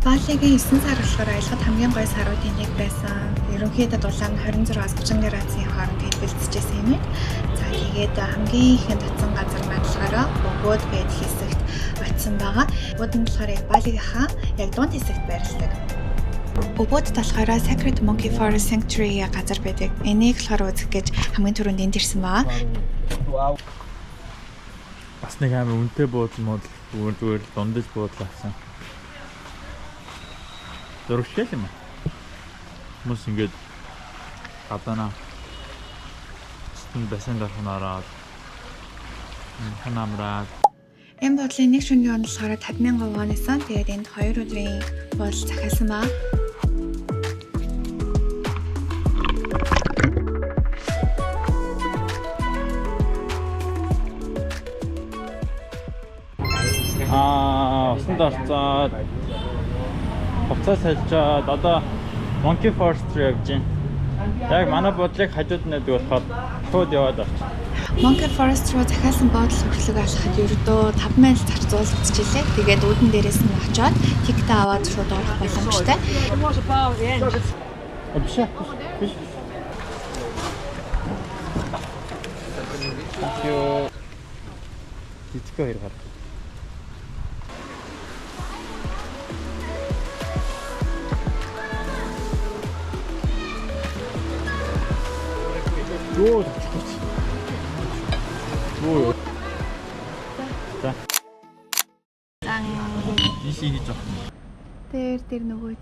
Балигийн 9 сар болохоор аялахад хамгийн гоё саруудын нэг байсан. Ерөнхийдөө дулаан 26-аас 30 градусын хооронд хэлбэлцэжсэн юм. За тэгээд хамгийн ихэнд очсон газар маань болохоор Ubud гэдэг хэсэгт очсон байгаа. Ubud нь болохоор яг Балигийнхаа яг дунд хэсэгт байрлалдаг. Ubud болохоор Sacred Monkey Forest Sanctuary газар байдаг. Энийг болохоор үзэх гэж хамгийн түрүүнд энд ирсэн байгаа. Бас нэг амар үнэтэй буудлын зүгээр дундаж буудлаасан. Зуршил юм. Хүмүүс ингэж гадаана стэн басан дарахнараа ханамраа. Энэ буудлын нэг шөнөгийн онол болохоор 50,000 вон исэн. Тэгээд энд 2 өдрийн буудал захиалсан баа. Усан дорцоод хувцас салжаад одоо Monkey Forest руу явж байна. Яг манай буудлыг хажууд нь байдаг болохоор шууд яваад орчих. Monkey Forest руу захиалсан буудал хөрлөг алхахад ердөө 5 майл зарцуулагдчихлээ. Тэгээд үүдэн дээрээс нь очоод тиктэй аваад шууд орох боломжтой. Биш. Тикээ хоёр гар. Юу. За. Ишийг жоо. Тэр нөгөөд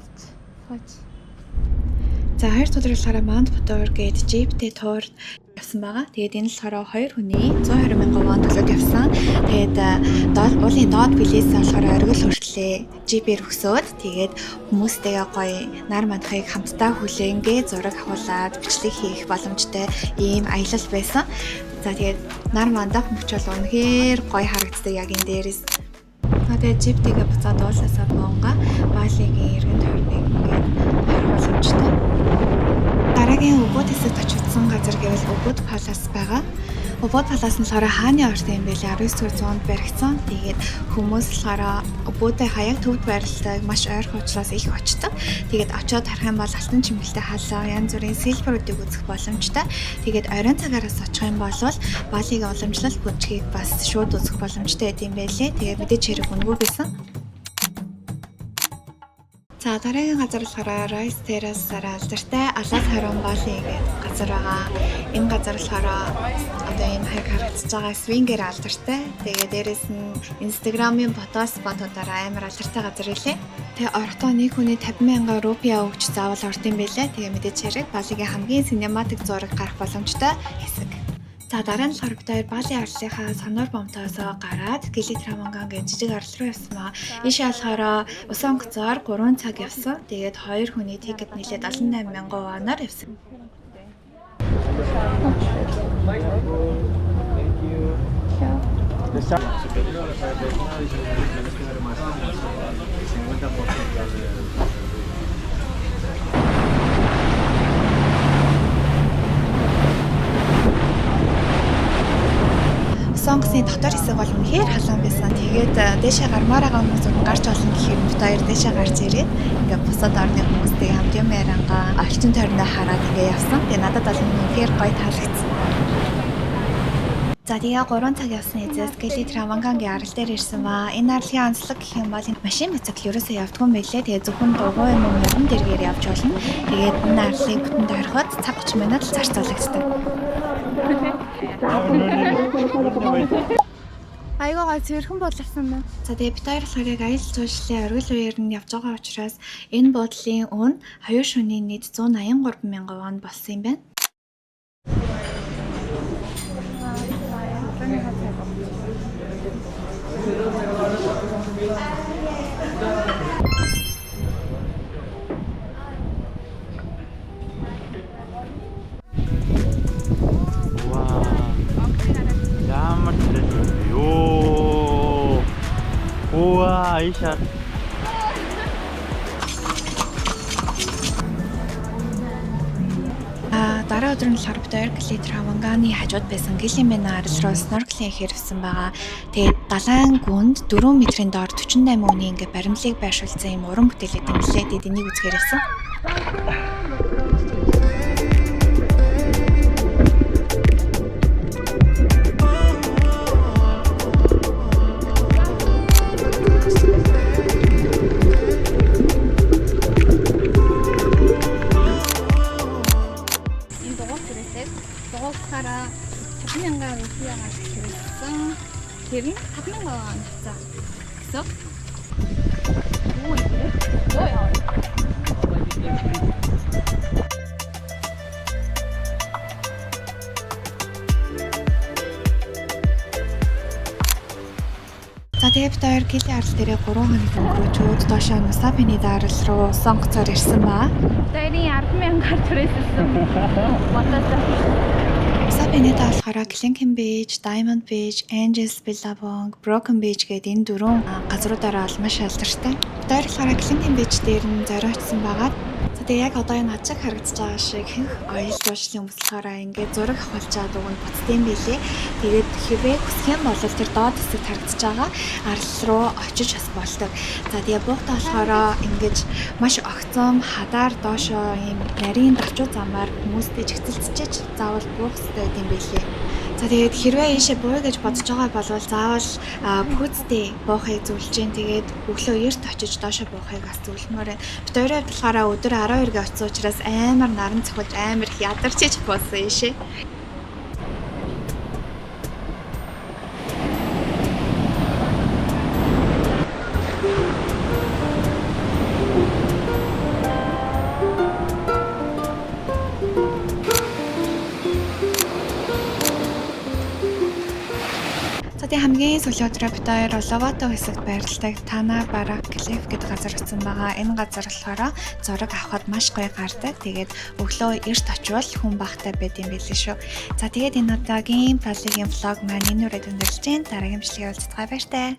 сууж. За хоёр тодорхойлохоор Mount Bator гээд Jeepтэй туур явсан байгаа. Тэгээд энэ болохоор 2 хүний 120,000 вон төлөөд явсан. Тэгээд уулын доод билээс болохоор оргил хүртлээ Jeep-ээр өсөөд тэгээд хүмүүстэйгээ гоё нар мандахыг хамтдаа хүлээнгээ зураг авуулаад бичлэг хийх боломжтой ийм аялал байсан. За тэгээд нар мандах мөч бол үнэхээр гоё харагддаг яг энэ дээрээс. Тэгээд Jeep-тэйгээ буцаад уулаасаа боонга Балигийн иргэн тойрныг ингээд харах боломжтой. Дараагийн Ubud хэсэгт очсон газар гэвэл Ubud Palace байгаа. Ubud Palace нь болохоор хааны орт юм байлээ 19-р зуунд баригдсан. Тэгээд хүмүүс болохоор Ubud-ийн хаяг төвд байрлалтай маш ойрхон учраас их очдог. Тэгээд очиод харах юм бол алтан чимгэлтэй халаа, янз бүрийн сэлбэрүүдийг үзэх боломжтой. Тэгээд оройн цагаараас очих юм бол Балигийн уламжлалт бүжгийг бас шууд үзэх боломжтой гэдэм байлээ. Тэгээд мэдээж хэрэг үнэгүй байсан. За дараагийн газар болохоор Rice Terrace-аараа алдартай Алаас харин Бали гэдэг газар байгаа. Энэ газар болохоор одоо энэ хайг харагдаж байгаа свингер алдартай. Тэгээ дээрэс нь Instagram-ын фотоспотуудаар амар алдартай газар илээ. Тэгээ орохдоо нэг хүний 50,000 рупиа өгч заавал орд юм байлээ. Тэгээ мэдээж хэрэг Балигийн хамгийн синематик зураг гарах боломжтой хэсэг. За дараа нь болохоор бид хоёр Бали арлынхаа Сонор бомтоос гараад Гилитраманган гэж жижиг арал руу явсан маа. Ийшээ болохоор усан онгоцоор 3 цаг явсан. Тэгээд 2 хүний тикет нэлээд 78,000 воноор явсан. Сонгосын дотор хэсэг бол үнэхээр халуун байсан. Тэгээд дээшээ гармаар байгаа хүмүүс гарч олон гэхээр бид хоёр дээшээ гарч ирээд ингээд бусад орны хүмүүстэй хамт юм яриангаа орчин тойрноо хараад ингээд явсан. Тэгээд надад бол үнэхээр гоё таалагдсан. За тэгээ 3 цаг явсны эзэс Гилитрамангангийн арал дээр ирсэн ба. Энэ арлын онцлог гэх юм бол машин бицикл ерөөсөө явдгүй юм байлээ. Тэгээ зөвхөн дугуй юм мөрөн дэргээр явж болно. Тэгээд энэ арлыг бүтэн дороход цаг 30 минут л зарцуулагддаг. Айгаа цэвэрхэн бодлогсон байна. За тэгээ бид хоёр болохоор яг аялал жуулчлалын оргил үеэр нь явж байгаа учраас энэ буудлын үн 2 шөнийн нийт 183,000 вон болсон юм байна. Уа, 이샷. дараа өдөр нь болохоор бид хоёр Глитер Хаванганы хажууд байсан Гилимена арал руу снорклинг хийрсэн байгаа. Тэгээд далайн гүнд 4 метрийн доор 48 өний ингээ баримлыг байршуулсан юм уран бүтээлүүд юм лээ. Тэгээд энийг үзгээр явсан. Дугуйсараа 50,000 рупигаар хэрэгсэн. Тэр нь 5,000 онцоо. Гэсэн. За тэгээд бид хоёр Гили арал дээрээ 3 хоног өнгөрөөчөөд доошоо Нусапины дарал руу сонгоцоор ирсэн ба. Дээрийн 10,000-аар түрээсэлсэн. Мотоцикл. Нусапины болохоор Glencairn Beach, Diamond Beach, Angels Billabong, Broken Beach гэдэг энэ 4 газруудаараа бол маш алдартай. Бид хоёр болохоор Glencairn Beach дээр нь зориулсан байгаа. Тэгээ яг одоо энэ хажиг харагдаж байгаа шиг хэнх оёл жуулчлалын өмслөхөөрөө ингээд зураг авахулчаад уг нь буцдсан билээ. Тэгээд хэвээ хүсэх юм бол тэр доод хэсэгт харагдаж байгаа арал руу очиж бас болдог. За тэгээ буухтаа болохоор ингээд маш огцом хадаар доошоо ийм нарийн давчуу замаар хүмүүстэй чигцэлцэж заавал буух хэрэгтэй юм билээ. За тэгээд хэрвээ ийшээ бууя гэж бодож байгаа бол заавал пүүцтэй буухыг зөвлөж जैन. Тэгээд өглөө эрт очиж доошоо буухыг бас зөвлөмөр байна. Бид хоёрын хувьд болохоор өдөр 12-г очсон учраас амар наран цохолж амар их ядарч иж боосон ийшээ. Тэгээд хамгийн сүүлийн өдрөө бид хоёр Ловато хэсэгт байрлалтай Тана Барак Клиф гэдэг газар очсон байгаа. Энэ газар болохоор зураг авахд маш гоё гардаг. Тэгээд өглөө эрт очивол хүн багтай байд юм билээ шүү. За тэгээд энэ удаагийн Палигийн влог маань энэ үрээд өндөрлж जैन. Дараагийн бичлэгээр уулзцгаая баяртай.